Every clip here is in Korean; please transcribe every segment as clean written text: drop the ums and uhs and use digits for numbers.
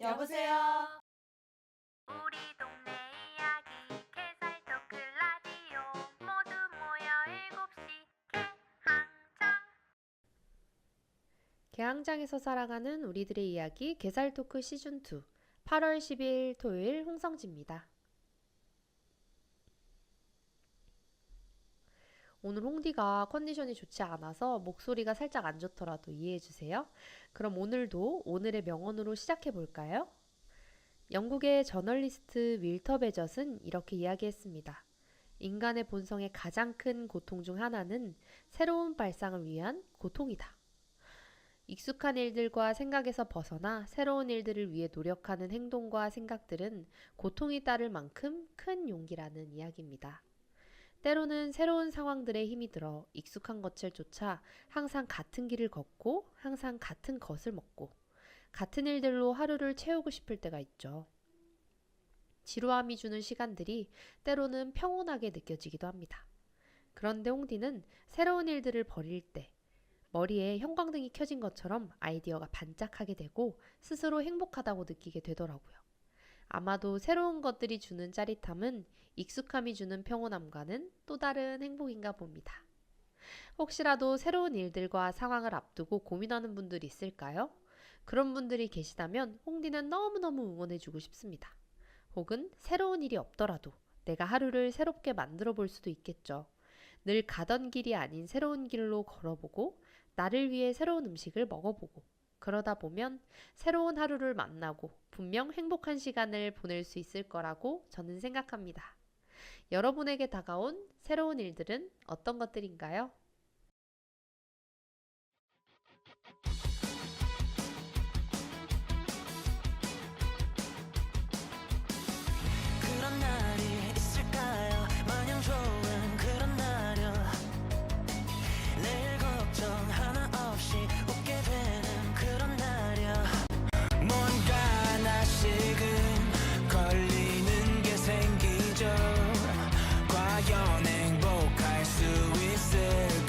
여보세요. 우리 동네 이야기 개살토크 라디오 모두 모여 7시 개항장. 개항장에서 살아가는 우리들의 이야기 게살토크 시즌2 8월 10일 토요일 홍성지입니다. 오늘 홍디가 컨디션이 좋지 않아서 목소리가 살짝 안 좋더라도 이해해주세요. 그럼 오늘도 오늘의 명언으로 시작해볼까요? 영국의 저널리스트 윌터 베젖은 이렇게 이야기했습니다. 인간의 본성의 가장 큰 고통 중 하나는 새로운 발상을 위한 고통이다. 익숙한 일들과 생각에서 벗어나 새로운 일들을 위해 노력하는 행동과 생각들은 고통이 따를 만큼 큰 용기라는 이야기입니다. 때로는 새로운 상황들에 힘이 들어 익숙한 것을 쫓아 항상 같은 길을 걷고 항상 같은 것을 먹고 같은 일들로 하루를 채우고 싶을 때가 있죠. 지루함이 주는 시간들이 때로는 평온하게 느껴지기도 합니다. 그런데 홍디는 새로운 일들을 벌일 때 머리에 형광등이 켜진 것처럼 아이디어가 반짝하게 되고 스스로 행복하다고 느끼게 되더라고요. 아마도 새로운 것들이 주는 짜릿함은 익숙함이 주는 평온함과는 또 다른 행복인가 봅니다. 혹시라도 새로운 일들과 상황을 앞두고 고민하는 분들이 있을까요? 그런 분들이 계시다면 홍디는 너무너무 응원해주고 싶습니다. 혹은 새로운 일이 없더라도 내가 하루를 새롭게 만들어 볼 수도 있겠죠. 늘 가던 길이 아닌 새로운 길로 걸어보고 나를 위해 새로운 음식을 먹어보고 그러다 보면 새로운 하루를 만나고 분명 행복한 시간을 보낼 수 있을 거라고 저는 생각합니다. 여러분에게 다가온 새로운 일들은 어떤 것들인가요? 그런 날이 있을까요? 마냥 좋은 그런 날이요. 내일 걱정 하나 없이 웃게 되는 그런 날이요. 뭔가 하나씩은 걸리는 게 생기죠. 과연 행복할 수 있을까?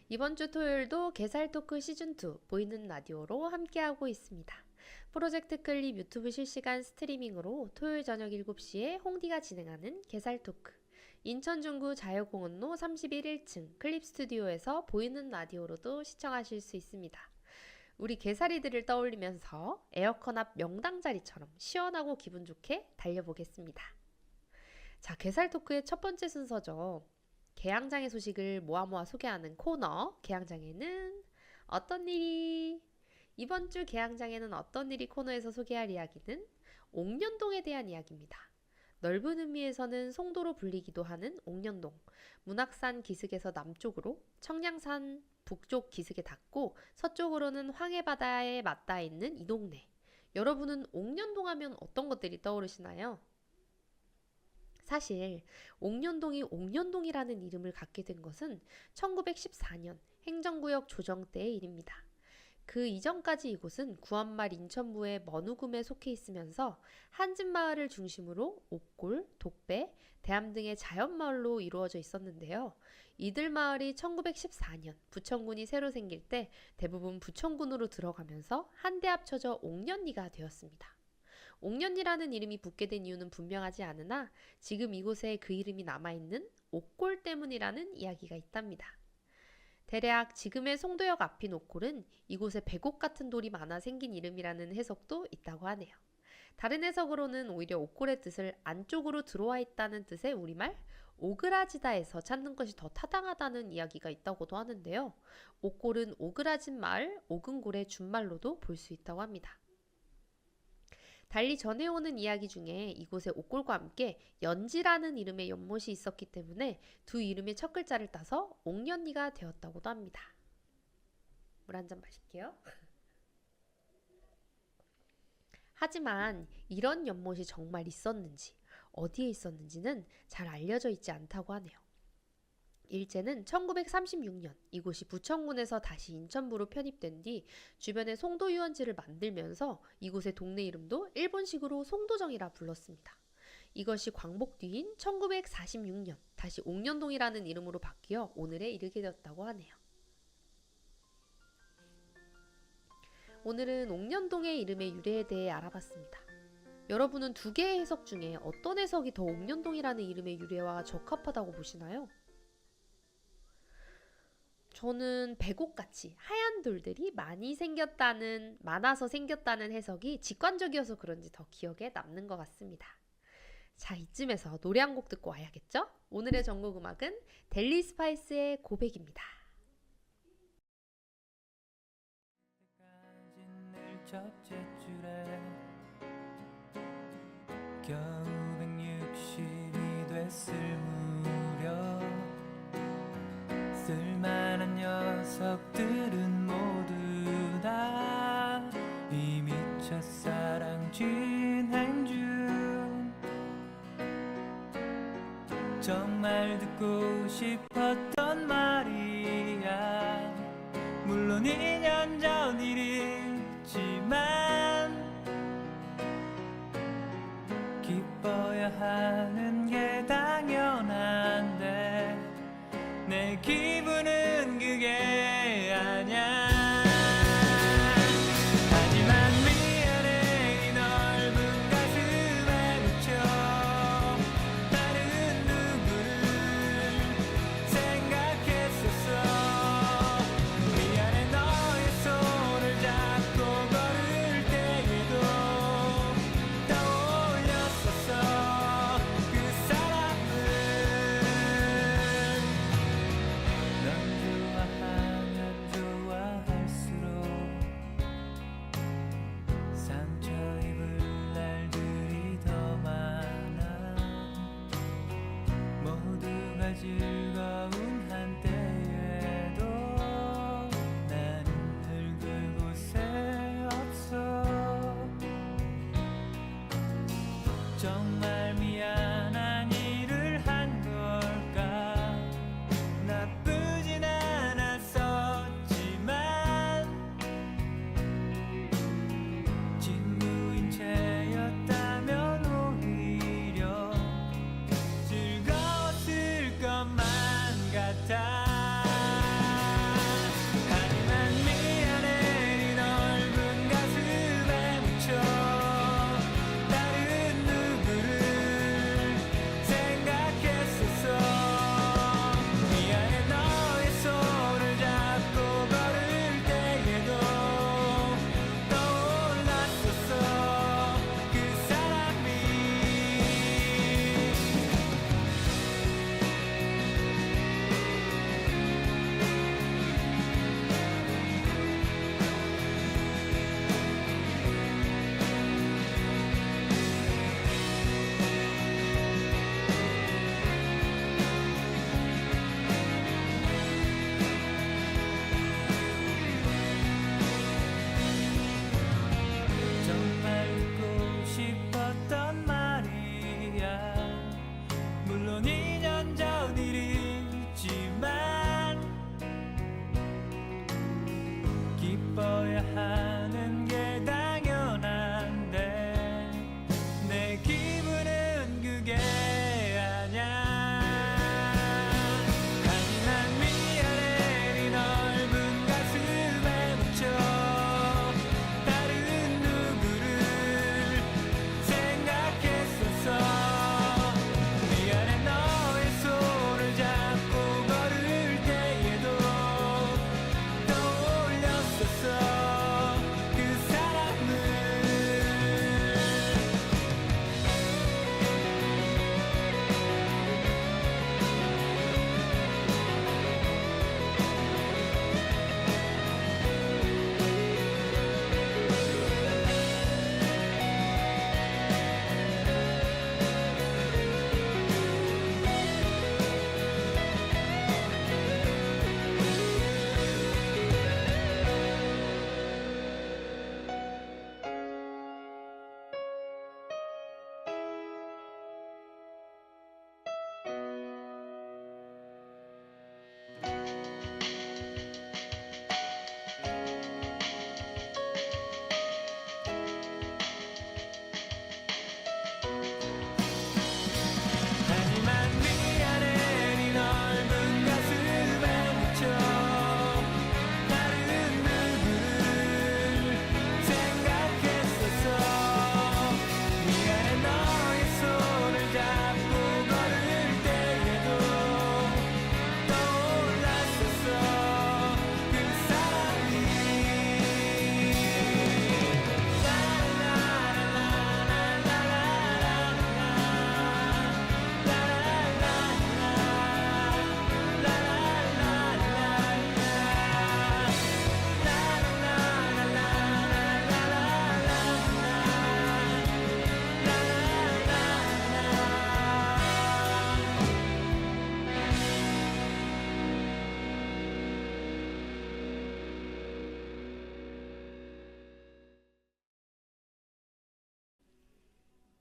이번 주 토요일도 게살 토크 시즌2 보이는 라디오로 함께하고 있습니다. 프로젝트 클립 유튜브 실시간 스트리밍으로 토요일 저녁 7시에 홍디가 진행하는 게살 토크, 인천 중구 자유공원로 31층 클립 스튜디오에서 보이는 라디오로도 시청하실 수 있습니다. 우리 게살이들을 떠올리면서 에어컨 앞 명당 자리처럼 시원하고 기분 좋게 달려보겠습니다. 자, 게살 토크의 첫 번째 순서죠. 개항장의 소식을 모아 소개하는 코너, 개항장에는 어떤 일이? 이번 주 개항장에는 어떤 일이 코너에서 소개할 이야기는 옥년동에 대한 이야기입니다. 넓은 의미에서는 송도로 불리기도 하는 옥년동, 문학산 기슭에서 남쪽으로, 청량산 북쪽 기슭에 닿고 서쪽으로는 황해바다에 맞닿아 있는 이 동네. 여러분은 옥년동 하면 어떤 것들이 떠오르시나요? 사실 옥년동이 옥년동이라는 이름을 갖게 된 것은 1914년 행정구역 조정 때의 일입니다. 그 이전까지 이곳은 구한말 인천부의 머누금에 속해 있으면서 한진마을을 중심으로 옥골, 독배, 대암 등의 자연마을로 이루어져 있었는데요. 이들 마을이 1914년 부천군이 새로 생길 때 대부분 부천군으로 들어가면서 한데 합쳐져 옥년리가 되었습니다. 옥년리라는 이름이 붙게 된 이유는 분명하지 않으나 지금 이곳에 그 이름이 남아있는 옥골 때문이라는 이야기가 있답니다. 대략 지금의 송도역 앞인 옥골은 이곳에 백옥 같은 돌이 많아 생긴 이름이라는 해석도 있다고 하네요. 다른 해석으로는 오히려 옥골의 뜻을 안쪽으로 들어와 있다는 뜻의 우리말 오그라지다에서 찾는 것이 더 타당하다는 이야기가 있다고도 하는데요. 옥골은 오그라진 마을, 오근골의 준말로도 볼 수 있다고 합니다. 달리 전해오는 이야기 중에 이곳에 옥골과 함께 연지라는 이름의 연못이 있었기 때문에 두 이름의 첫 글자를 따서 옥년리가 되었다고도 합니다. 물 한 잔 마실게요. 하지만 이런 연못이 정말 있었는지, 어디에 있었는지는 잘 알려져 있지 않다고 하네요. 일제는 1936년 이곳이 부천군에서 다시 인천부로 편입된 뒤 주변에 송도 유원지를 만들면서 이곳의 동네 이름도 일본식으로 송도정이라 불렀습니다. 이것이 광복 뒤인 1946년 다시 옥년동이라는 이름으로 바뀌어 오늘에 이르게 되었다고 하네요. 오늘은 옥년동의 이름의 유래에 대해 알아봤습니다. 여러분은 두 개의 해석 중에 어떤 해석이 더 옥년동이라는 이름의 유래와 적합하다고 보시나요? 저는 백옥같이 하얀 돌들이 많아서 생겼다는 해석이 직관적이어서 그런지 더 기억에 남는 것 같습니다. 자, 이쯤에서 노래 한 곡 듣고 와야겠죠? 오늘의 전곡 음악은 델리 스파이스의 고백입니다. 첫째 줄에 겨우 160이 됐을 무렵 쓸만한 녀석들은 모두 다 이미 첫사랑 진행 중 정말 듣고 싶었던 말이야 물론 2년 전 일이지만 기뻐야 하는 게 당연한데 내 기분은 그게 아냐 하지만 미안해 이 넓은 가슴에 묻혀 다른 누구를 생각했었어 미안해 너의 손을 잡고 걸을 때에도 떠올렸었어 그 사람을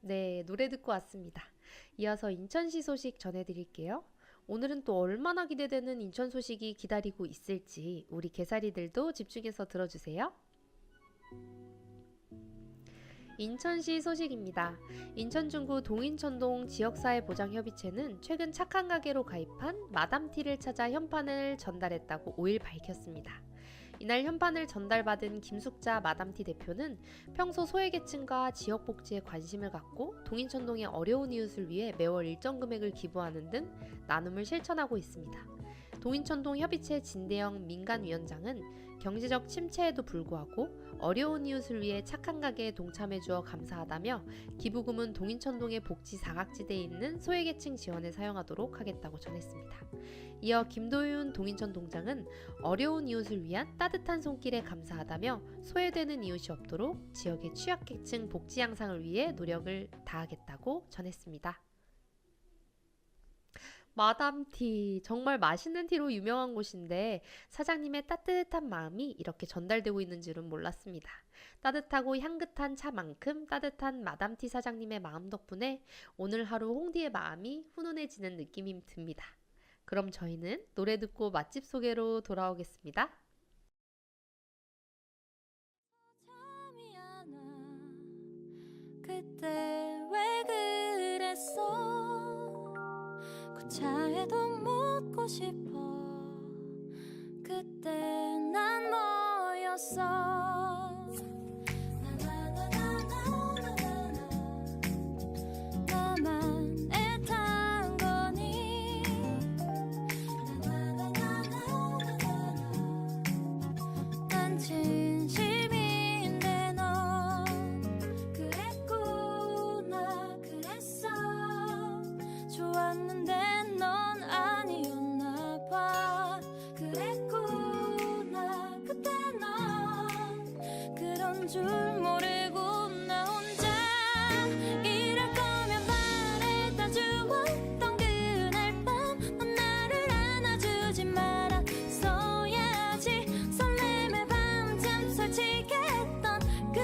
네, 노래 듣고 왔습니다. 이어서 인천시 소식 전해드릴게요. 오늘은 또 얼마나 기대되는 인천 소식이 기다리고 있을지 우리 개사리들도 집중해서 들어주세요. 인천시 소식입니다. 인천중구 동인천동 지역사회보장협의체는 최근 착한 가게로 가입한 마담티를 찾아 현판을 전달했다고 5일 밝혔습니다. 이날 현판을 전달받은 김숙자 마담티 대표는 평소 소외계층과 지역복지에 관심을 갖고 동인천동의 어려운 이웃을 위해 매월 일정 금액을 기부하는 등 나눔을 실천하고 있습니다. 동인천동 협의체 진대영 민간위원장은 경제적 침체에도 불구하고 어려운 이웃을 위해 착한 가게에 동참해주어 감사하다며 기부금은 동인천동의 복지 사각지대에 있는 소외계층 지원에 사용하도록 하겠다고 전했습니다. 이어 김도윤 동인천동장은 어려운 이웃을 위한 따뜻한 손길에 감사하다며 소외되는 이웃이 없도록 지역의 취약계층 복지 향상을 위해 노력을 다하겠다고 전했습니다. 마담티, 정말 맛있는 티로 유명한 곳인데 사장님의 따뜻한 마음이 이렇게 전달되고 있는 줄은 몰랐습니다. 따뜻하고 향긋한 차만큼 따뜻한 마담티 사장님의 마음 덕분에 오늘 하루 홍디의 마음이 훈훈해지는 느낌이 듭니다. 그럼 저희는 노래 듣고 맛집 소개로 돌아오겠습니다. 잠이 안 와. 그때 왜 그랬어? 그 차에도 묻고 싶어. 그때 난 뭐였어? 나만 애탄 거니? 난 진심인데 넌 그랬구나 그랬어. 좋았는데 넌 아니었나 봐. 그랬구나 그때 넌 그런 줄 모르고 나 혼자 이럴 거면 말했다 주었던 그날 밤 넌 나를 안아주지 말았어야지. 설렘에 밤잠 설치게 했던 그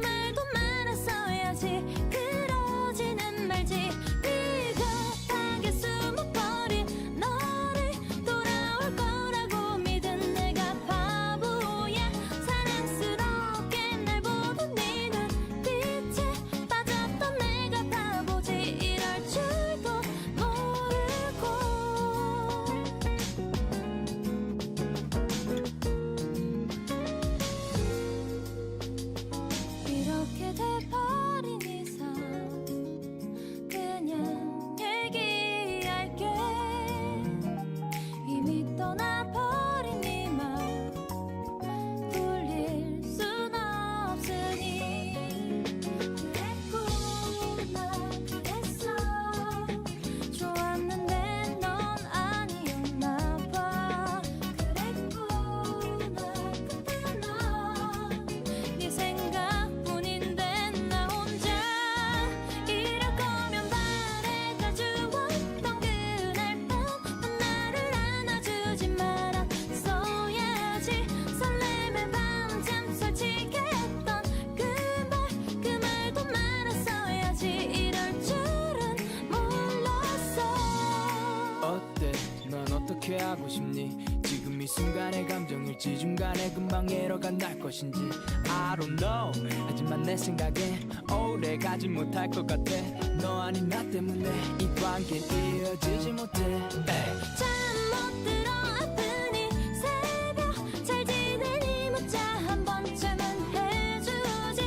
말도 말았어야지. 그러지는 말지. 비겁하게 숨어버린 너를 돌아올 거라고 믿은 내가 바보야. 사랑스럽게 날 보던 네 눈빛에 빠졌던 내가 바보지. 이럴 줄도 모르고 이렇게 돼버린 이상 그냥 얘기할게. 이미 떠나버린 네 맘 돌릴 순 없으니. 그랬구나 그랬어. 좋았는데 넌 아니었나 봐. 그랬구나 그때 넌 네 생각뿐인데 나 혼자 이럴 거면 말해다 주었던 그날 밤 넌 나를 안아주지 말았어야지. 설렘에 밤잠 설치게 했던 그 말도 말았어야지. 이럴 줄은 몰랐어. 어때 넌 어떻게 하고 싶니? 지금 이 순간의 감정일지 중간에 금방 내려가 날 것인지 I don't know. 하지만 내 생각엔 오래 가지 못할 것 같아. 너 아닌 나 때문에 이 관계는 이어지지 못해. 에이. 잠 못 들어 아프니 새벽 잘 지내니 문자 한 번쯤은 해주지.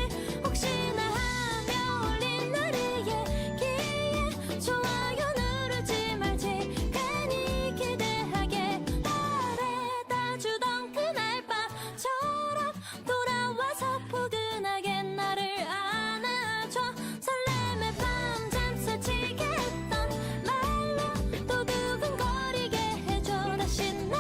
혹시나 하며 올린 우리의 얘기에 좋아요 누르지 말지. 괜히 기대하게 말해다 주던 그날 밤처럼 돌아와서 포근하게 나를 안아줘. 설렘에 밤잠 설치게 했던 말로 또 두근거리게 해줘. 다시 날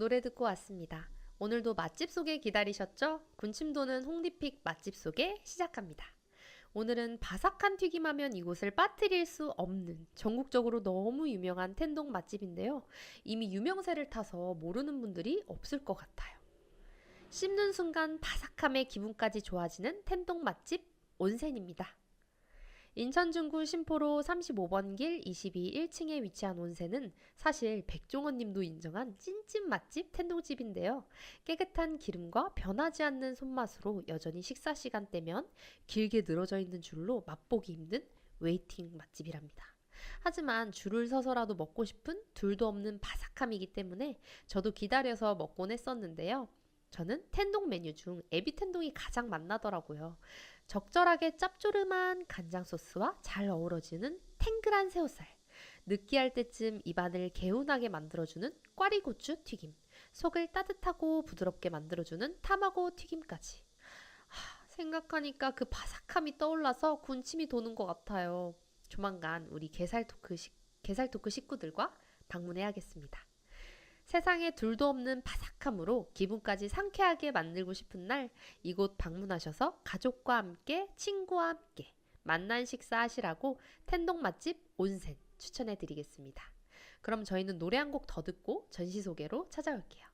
노래 듣고 왔습니다. 오늘도 맛집 소개 기다리셨죠? 군침 도는 홍리픽 맛집 소개 시작합니다. 오늘은 바삭한 튀김하면 이곳을 빠뜨릴 수 없는 전국적으로 너무 유명한 텐동 맛집인데요. 이미 유명세를 타서 모르는 분들이 없을 것 같아요. 씹는 순간 바삭함에 기분까지 좋아지는 텐동 맛집 온센입니다. 인천 중구 신포로 35번 길 22 1층에 위치한 온센은 사실 백종원 님도 인정한 찐찐 맛집 텐동집인데요. 깨끗한 기름과 변하지 않는 손맛으로 여전히 식사 시간대면 길게 늘어져 있는 줄로 맛보기 힘든 웨이팅 맛집이랍니다. 하지만 줄을 서서라도 먹고 싶은 둘도 없는 바삭함이기 때문에 저도 기다려서 먹곤 했었는데요. 저는 텐동 메뉴 중 에비텐동이 가장 맛나더라고요. 적절하게 짭조름한 간장 소스와 잘 어우러지는 탱글한 새우살, 느끼할 때쯤 입안을 개운하게 만들어주는 꽈리고추 튀김, 속을 따뜻하고 부드럽게 만들어주는 타마고 튀김까지. 생각하니까 그 바삭함이 떠올라서 군침이 도는 것 같아요. 조만간 우리 게살토크 식구들과 방문해야겠습니다. 세상에 둘도 없는 바삭함으로 기분까지 상쾌하게 만들고 싶은 날 이곳 방문하셔서 가족과 함께 친구와 함께 만난 식사하시라고 텐동 맛집 온센 추천해 드리겠습니다. 그럼 저희는 노래 한 곡 더 듣고 전시 소개로 찾아올게요.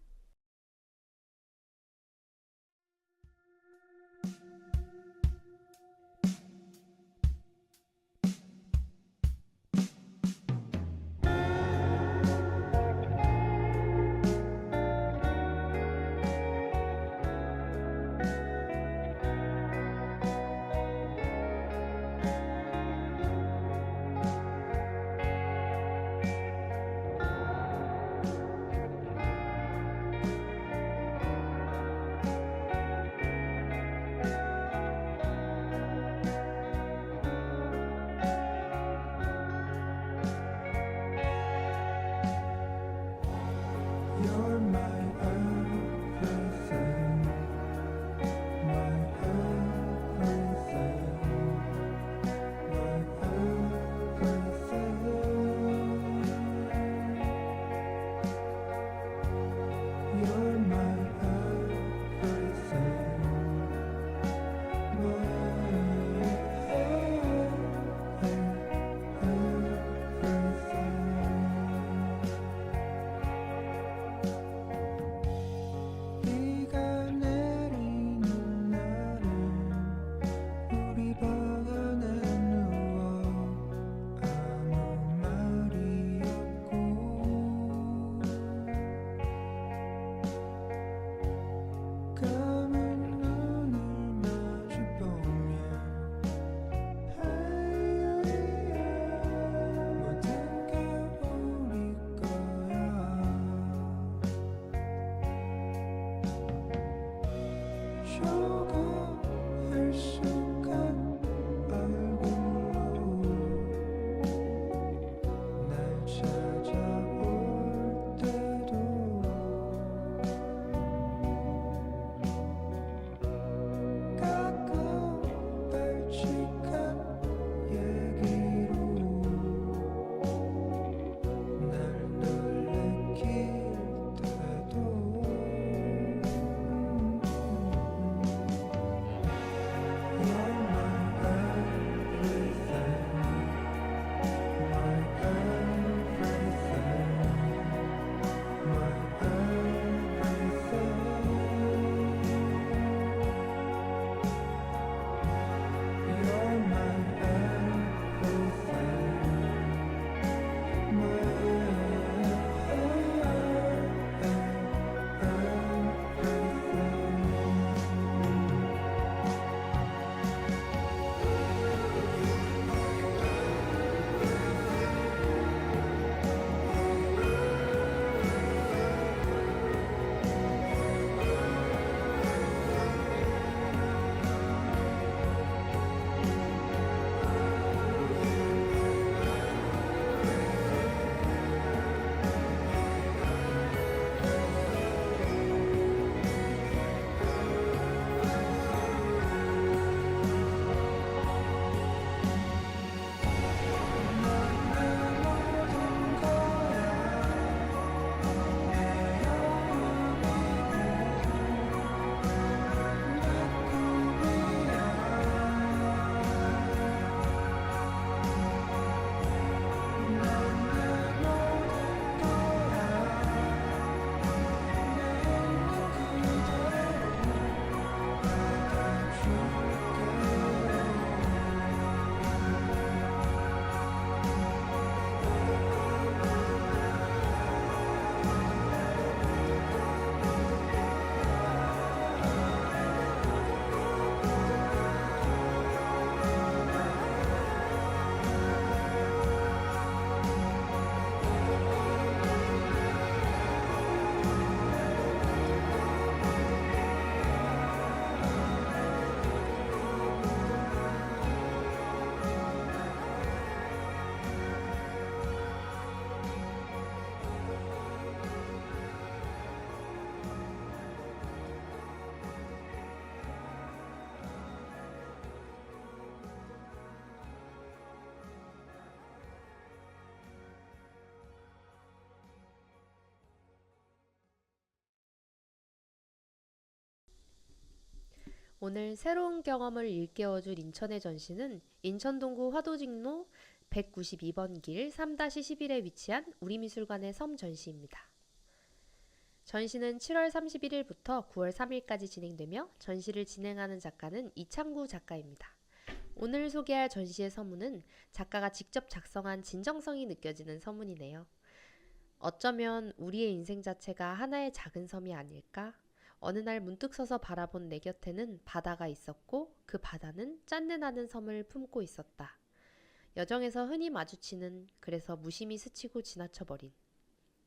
오늘 새로운 경험을 일깨워줄 인천의 전시는 인천 동구 화도직로 192번 길 3-11에 위치한 우리미술관의 섬 전시입니다. 전시는 7월 31일부터 9월 3일까지 진행되며 전시를 진행하는 작가는 이창구 작가입니다. 오늘 소개할 전시의 서문은 작가가 직접 작성한 진정성이 느껴지는 서문이네요. 어쩌면 우리의 인생 자체가 하나의 작은 섬이 아닐까? 어느 날 문득 서서 바라본 내 곁에는 바다가 있었고 그 바다는 짠내나는 섬을 품고 있었다. 여정에서 흔히 마주치는, 그래서 무심히 스치고 지나쳐버린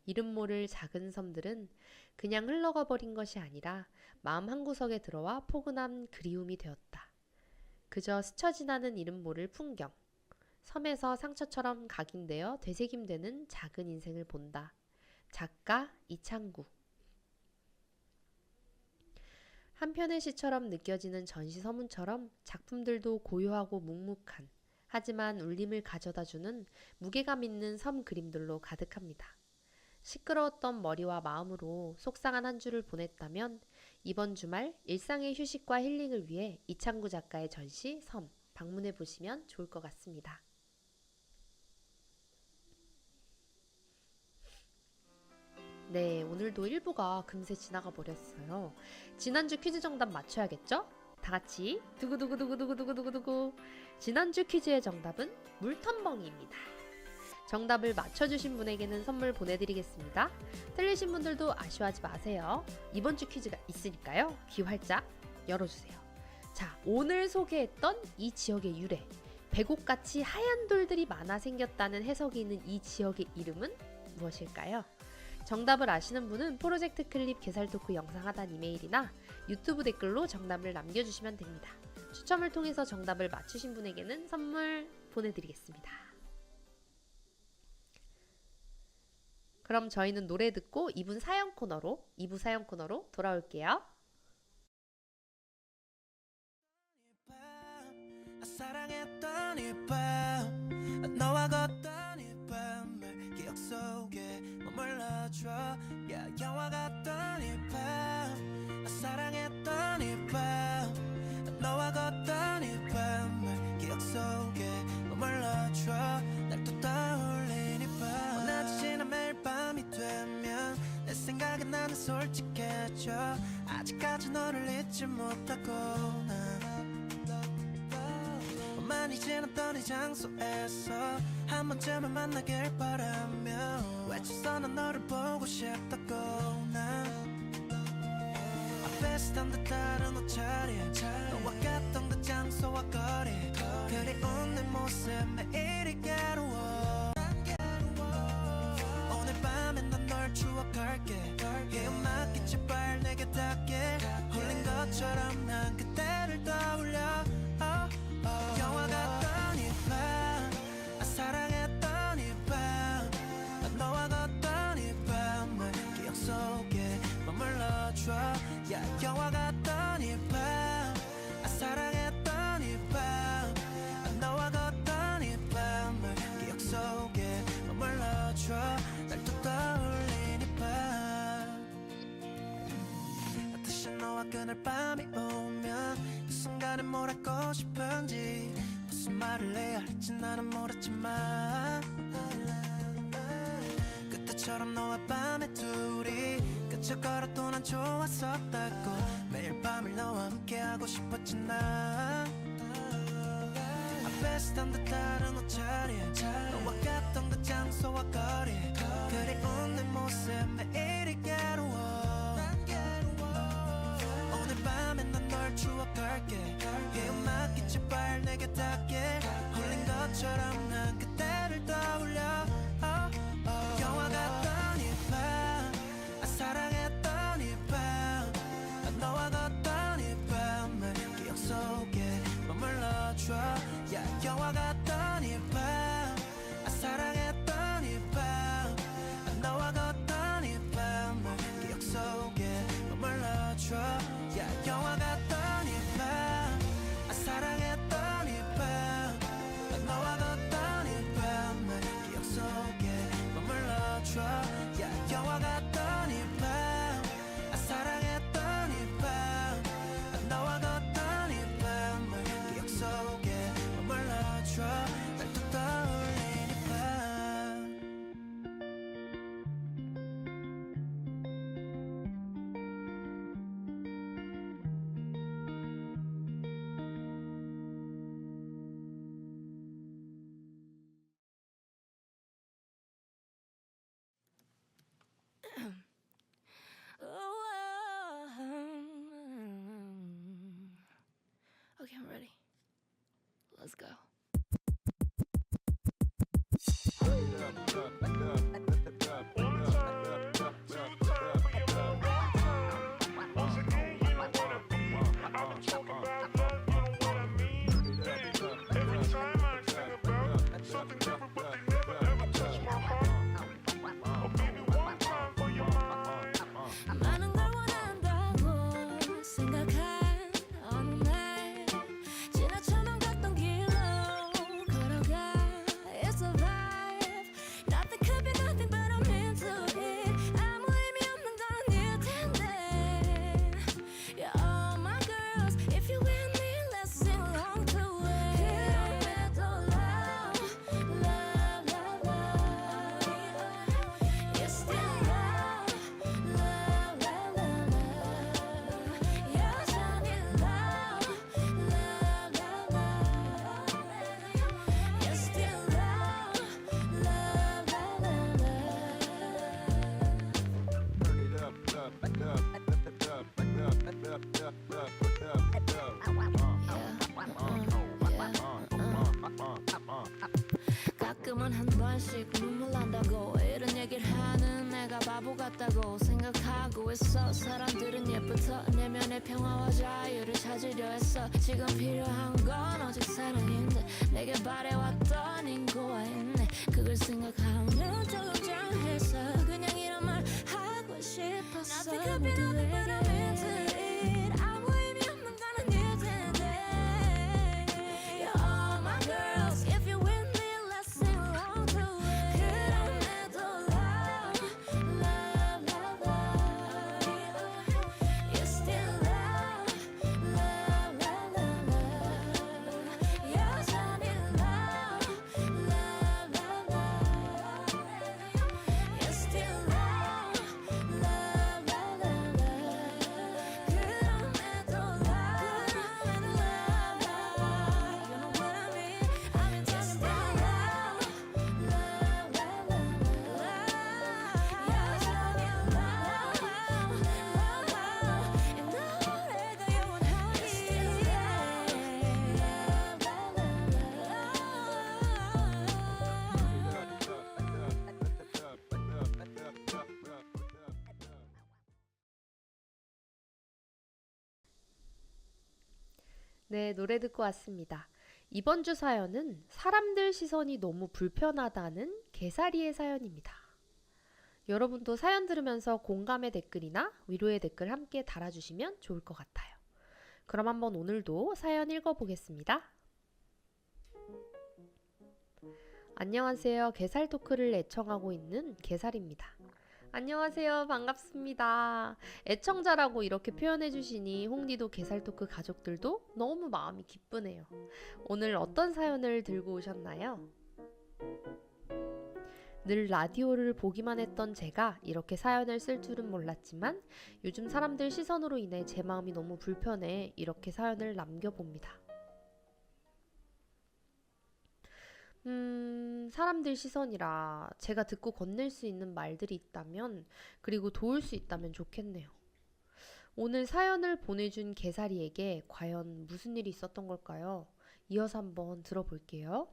이름 모를 작은 섬들은 그냥 흘러가 버린 것이 아니라 마음 한구석에 들어와 포근한 그리움이 되었다. 그저 스쳐 지나는 이름 모를 풍경, 섬에서 상처처럼 각인되어 되새김되는 작은 인생을 본다. 작가 이창구. 한편의 시처럼 느껴지는 전시 서문처럼 작품들도 고요하고 묵묵한, 하지만 울림을 가져다주는 무게감 있는 섬 그림들로 가득합니다. 시끄러웠던 머리와 마음으로 속상한 한 주를 보냈다면 이번 주말 일상의 휴식과 힐링을 위해 이창구 작가의 전시 섬 방문해 보시면 좋을 것 같습니다. 네, 오늘도 1부가 금세 지나가 버렸어요. 지난주 퀴즈 정답 맞춰야겠죠? 다같이 두구두구두구두구두구두구. 지난주 퀴즈의 정답은 물텀벙이입니다. 정답을 맞춰주신 분에게는 선물 보내드리겠습니다. 틀리신 분들도 아쉬워하지 마세요. 이번 주 퀴즈가 있으니까요. 귀 활짝 열어주세요. 자, 오늘 소개했던 이 지역의 유래, 백옥같이 하얀 돌들이 많아 생겼다는 해석이 있는 이 지역의 이름은 무엇일까요? 정답을 아시는 분은 프로젝트 클립 게살 토크 영상 하단 이메일이나 유튜브 댓글로 정답을 남겨주시면 됩니다. 추첨을 통해서 정답을 맞추신 분에게는 선물 보내드리겠습니다. 그럼 저희는 노래 듣고 2부 사연 코너로 돌아올게요. 사랑했던 이 밤, 너와 걷던 이 밤을 기억 속에 머물러줘. 영화 같던 이 밤, 사랑했던 이 밤, 너와 걷던 이 밤을 기억 속에 머물러줘. 날 또 떠올린 이 밤, 원하지 지난 매일 밤이 되면 내 생각에 나는 솔직해져. 아직까지 너를 잊지 못하고 난 많이 지났던 이 장소에서 한 번쯤은 만나길 바라며 외쳤어. 난 너를 보고 싶다고. 난 앞에서 단 듯 다른 옷차림, 너와 같던 그 장소와 거리, 그리운 내 모습 매일이 괴로워. 오늘 밤엔 난 널 추억할게. 이 음악이 제발 내게 닿게. 홀린 것처럼 난 그때를 떠올려. 영화 같던 이 밤, 사랑했던 이 밤, 너와 걷던 이 밤을 기억 속에 머물러줘. 영화 같던 이 밤, 사랑했던 이 밤, 너와 걷던 이 밤을 기억 속에 머물러줘. 날 또 떠올린 이 밤, 다시 너와 그날 밤이 오면 그 순간에 뭘 하고 싶은지, 무슨 말을 해야 할지 나는 몰랐지만 그때처럼 너와 밤에 둘이 끝을 걸어도 난 좋았었다고. 매일 밤을 너와 함께하고 싶었지 난. 앞에서 단 듯 다른 옷차림, 너와 같던 그 장소와 거리, 그리운 내 모습 매일이 괴로워. 오늘 밤엔 난 널 추억할게. 이 음악이 제발 내게 닿게. 홀린 것처럼 난 그때를 떠올려. 영화 같던 이 밤, 사랑했던 이 밤, 너와 걷던 이 밤을 기억 속에 머물러줘. 영화 같던 이 밤, 사랑했던 이 밤, 너와 걷던 이 밤을 기억 속에 머물러줘. 영화 같던 이 밤, 사랑했던 이 밤, 너와 걷던 Okay, I'm ready. Let's go. 많은 걸 원한다고 생각한 어느 날 지나쳐 넘겼던 길로 걸어가 It's a vibe Nothing could be nothing but I'm into it 아무 의미 없는 건 아닐 텐데 You're all my girls If you're with me let's sing along to it 그럼에도 love love love love You're still love love love love 여전히 love love love love You're still love love 가끔은 한 번씩 눈물 난다고 이런 얘기를 하는 내가 바보 같다고 생각하고 있어 사람들은 예부터 내면의 평화와 자유를 찾으려 했어 지금 필요한 건 오직 사랑인데 내게 바래왔던 인고가 있네 그걸 생각하면 조금 짠해서 그냥 이런 말 하고 싶었어 모두에게 아무 의미 없는 건 아닐 텐데 You're all my girls If you're with me let's sing along to it 그럼에도 love love love love You're still love love love love 여전히 love love love love You're still love love love love 그럼에도 love love love You know what I mean I'm in touch with love love love love 여전히 love love love 이 노래가 영원하니 Still 네, 노래 듣고 왔습니다. 이번 주 사연은 사람들 시선이 너무 불편하다는 개사리의 사연입니다. 여러분도 사연 들으면서 공감의 댓글이나 위로의 댓글 함께 달아주시면 좋을 것 같아요. 그럼 한번 오늘도 사연 읽어보겠습니다. 안녕하세요. 게살 토크를 애청하고 있는 게살입니다. 안녕하세요. 반갑습니다. 애청자라고 이렇게 표현해주시니 홍디도 게살토크 가족들도 너무 마음이 기쁘네요. 오늘 어떤 사연을 들고 오셨나요? 늘 라디오를 보기만 했던 제가 이렇게 사연을 쓸 줄은 몰랐지만 요즘 사람들 시선으로 인해 제 마음이 너무 불편해 이렇게 사연을 남겨봅니다. 사람들 시선이라 제가 듣고 건넬 수 있는 말들이 있다면 그리고 도울 수 있다면 좋겠네요. 오늘 사연을 보내준 개사리에게 과연 무슨 일이 있었던 걸까요? 이어서 한번 들어볼게요.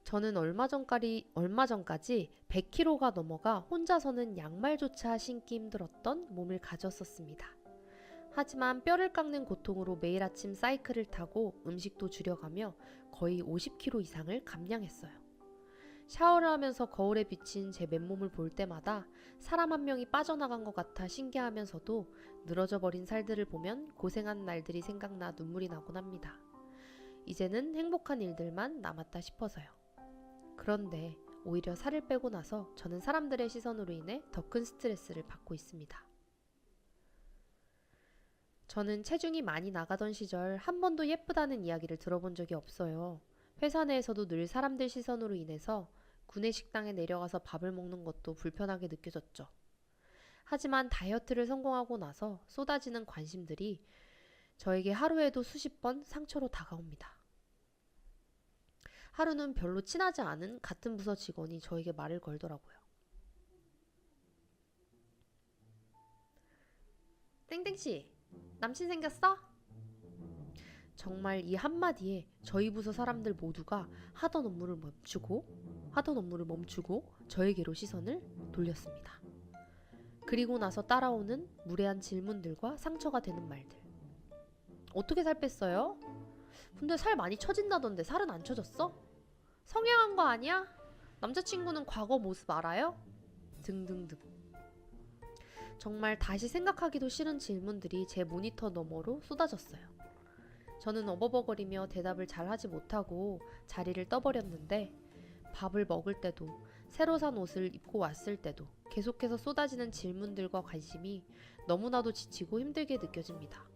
저는 얼마 전까지 100kg가 넘어가 혼자서는 양말조차 신기 힘들었던 몸을 가졌었습니다. 하지만 뼈를 깎는 고통으로 매일 아침 사이클을 타고 음식도 줄여가며 거의 50kg 이상을 감량했어요. 샤워를 하면서 거울에 비친 제 맨몸을 볼 때마다 사람 한 명이 빠져나간 것 같아 신기하면서도 늘어져 버린 살들을 보면 고생한 날들이 생각나 눈물이 나곤 합니다. 이제는 행복한 일들만 남았다 싶어서요. 그런데 오히려 살을 빼고 나서 저는 사람들의 시선으로 인해 더 큰 스트레스를 받고 있습니다. 저는 체중이 많이 나가던 시절 한 번도 예쁘다는 이야기를 들어본 적이 없어요. 회사 내에서도 늘 사람들 시선으로 인해서 구내식당에 내려가서 밥을 먹는 것도 불편하게 느껴졌죠. 하지만 다이어트를 성공하고 나서 쏟아지는 관심들이 저에게 하루에도 수십 번 상처로 다가옵니다. 하루는 별로 친하지 않은 같은 부서 직원이 저에게 말을 걸더라고요. 땡땡씨, 남친 생겼어? 정말 이 한마디에 저희 부서 사람들 모두가 하던 업무를 멈추고 저에게로 시선을 돌렸습니다. 그리고 나서 따라오는 무례한 질문들과 상처가 되는 말들. 어떻게 살 뺐어요? 근데 살 많이 처진다던데 살은 안 처졌어? 성형한 거 아니야? 남자친구는 과거 모습 알아요? 등등등. 정말 다시 생각하기도 싫은 질문들이 제 모니터 너머로 쏟아졌어요. 저는 어버버거리며 대답을 잘 하지 못하고 자리를 떠버렸는데 밥을 먹을 때도 새로 산 옷을 입고 왔을 때도 계속해서 쏟아지는 질문들과 관심이 너무나도 지치고 힘들게 느껴집니다.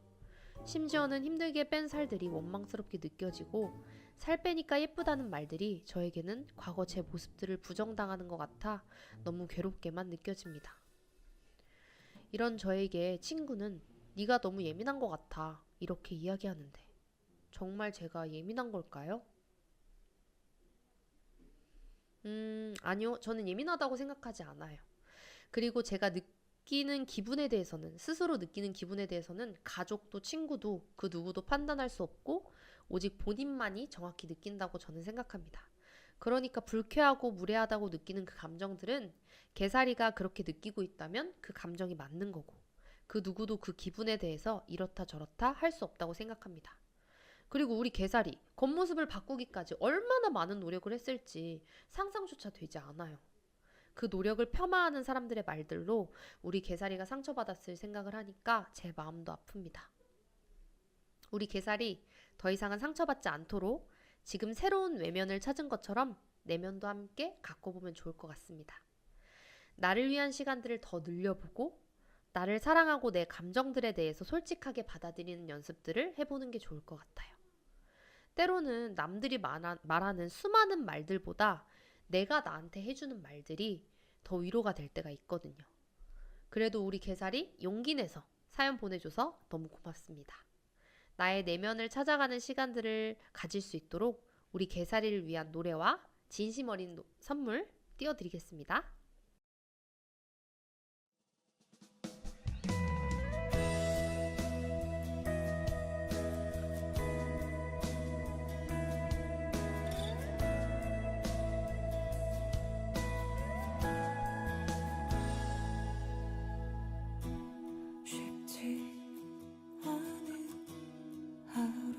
심지어는 힘들게 뺀 살들이 원망스럽게 느껴지고 살 빼니까 예쁘다는 말들이 저에게는 과거 제 모습들을 부정당하는 것 같아 너무 괴롭게만 느껴집니다. 이런 저에게 친구는 네가 너무 예민한 것 같아 이렇게 이야기하는데 정말 제가 예민한 걸까요? 아니요. 저는 예민하다고 생각하지 않아요. 그리고 제가 스스로 느끼는 기분에 대해서는 가족도 친구도 그 누구도 판단할 수 없고 오직 본인만이 정확히 느낀다고 저는 생각합니다. 그러니까 불쾌하고 무례하다고 느끼는 그 감정들은 개사리가 그렇게 느끼고 있다면 그 감정이 맞는 거고 그 누구도 그 기분에 대해서 이렇다 저렇다 할 수 없다고 생각합니다. 그리고 우리 개사리 겉모습을 바꾸기까지 얼마나 많은 노력을 했을지 상상조차 되지 않아요. 그 노력을 폄하하는 사람들의 말들로 우리 개사리가 상처받았을 생각을 하니까 제 마음도 아픕니다. 우리 개사리 더 이상은 상처받지 않도록 지금 새로운 외면을 찾은 것처럼 내면도 함께 갖고 보면 좋을 것 같습니다. 나를 위한 시간들을 더 늘려보고 나를 사랑하고 내 감정들에 대해서 솔직하게 받아들이는 연습들을 해보는 게 좋을 것 같아요. 때로는 남들이 말하는 수많은 말들보다 내가 나한테 해주는 말들이 더 위로가 될 때가 있거든요. 그래도 우리 개사리 용기 내서 사연 보내줘서 너무 고맙습니다. 나의 내면을 찾아가는 시간들을 가질 수 있도록 우리 개사리를 위한 노래와 진심 어린 선물 띄워드리겠습니다. 쉽지 않은 하루를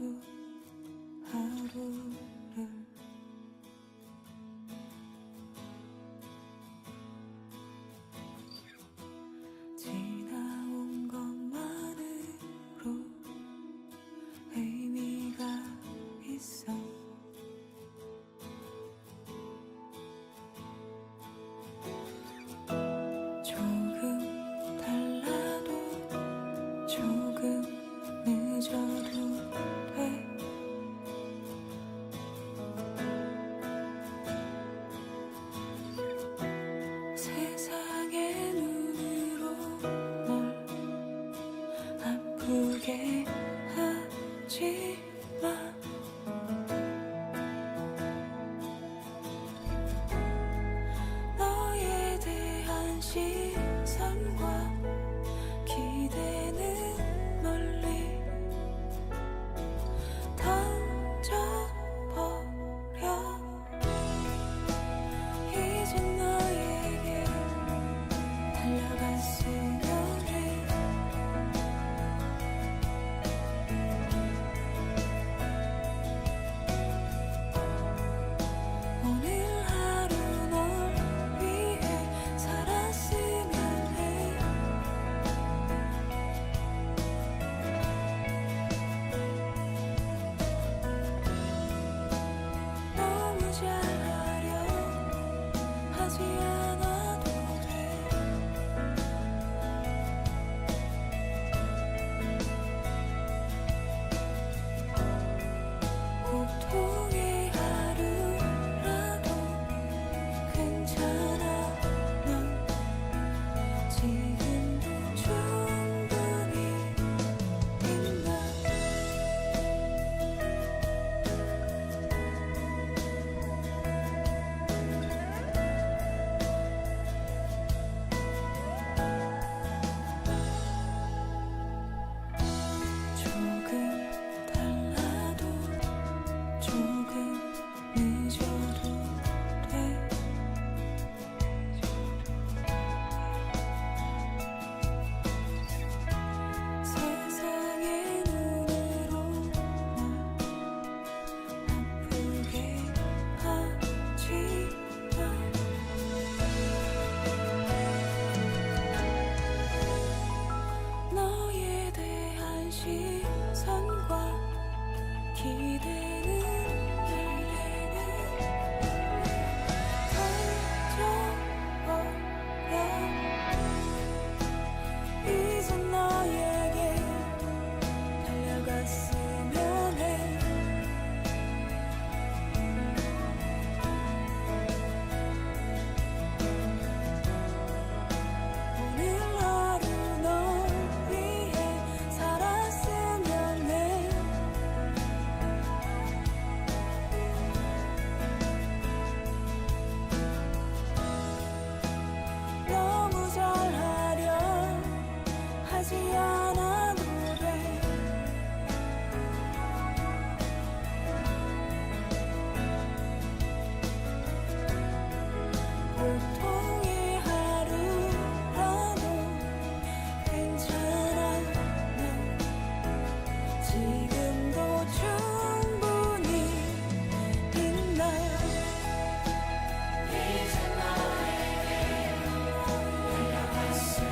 지나온 것만으로 의미가 있어. 조금 달라도 조금 늦어도 돼. 세상의 눈으로 널 아프게 하지 마. 너에 대한 시선과 기대는 멀리 던져버려. 이제 너에게 달려갔으면 해. 선과 기대는 던져버려 이제 너에게 달려갔으면 해 오늘 하루 널 위해 살았으면 해 너무 잘하려 하지 않아도 돼 보통의 하루라도 괜찮아 난 지금도 충분히 빛나 이제 너에게 달려갔으면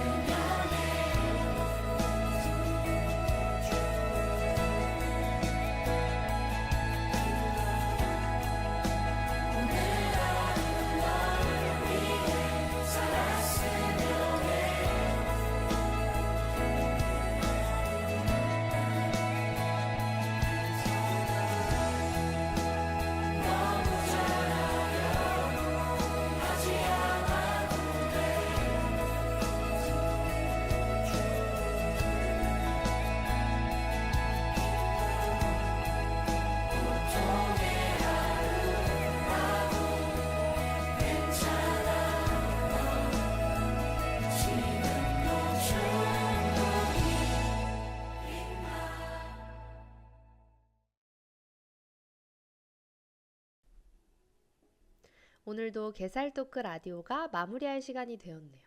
오늘도 게살토크 라디오가 마무리할 시간이 되었네요.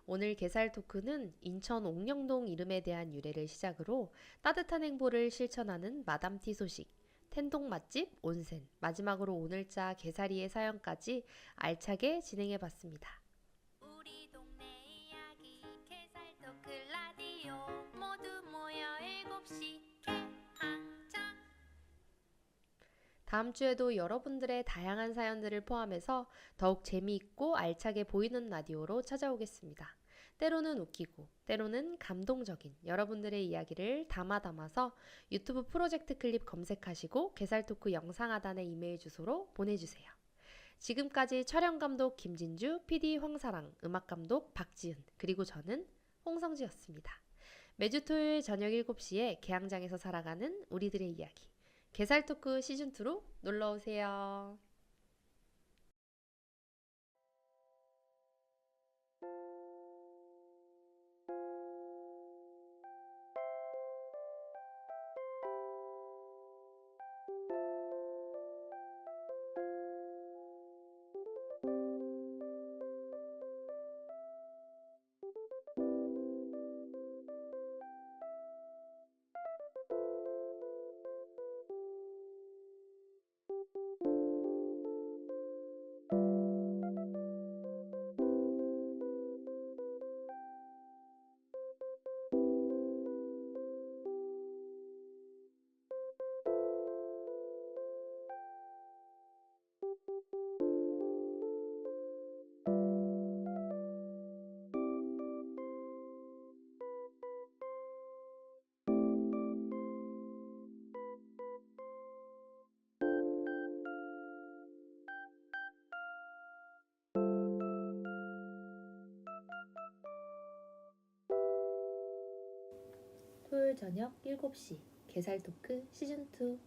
오늘 게살토크는 인천 옥령동 이름에 대한 유래를 시작으로 따뜻한 행보를 실천하는 마담티 소식, 텐동 맛집, 온센, 마지막으로 오늘자 게살이의 사연까지 알차게 진행해봤습니다. 우리 동네 이야기 게살토크 라디오 모두 모여 7시 개항장 다음 주에도 여러분들의 다양한 사연들을 포함해서 더욱 재미있고 알차게 보이는 라디오로 찾아오겠습니다. 때로는 웃기고 때로는 감동적인 여러분들의 이야기를 담아서 유튜브 프로젝트 클립 검색하시고 게살토크 영상 하단의 이메일 주소로 보내주세요. 지금까지 촬영감독 김진주, PD 황사랑, 음악감독 박지은, 그리고 저는 홍성지였습니다. 매주 토요일 저녁 7시에 개항장에서 살아가는 우리들의 이야기 게살토크 시즌2로 놀러오세요. 토요일 저녁 7시 게살토크 시즌2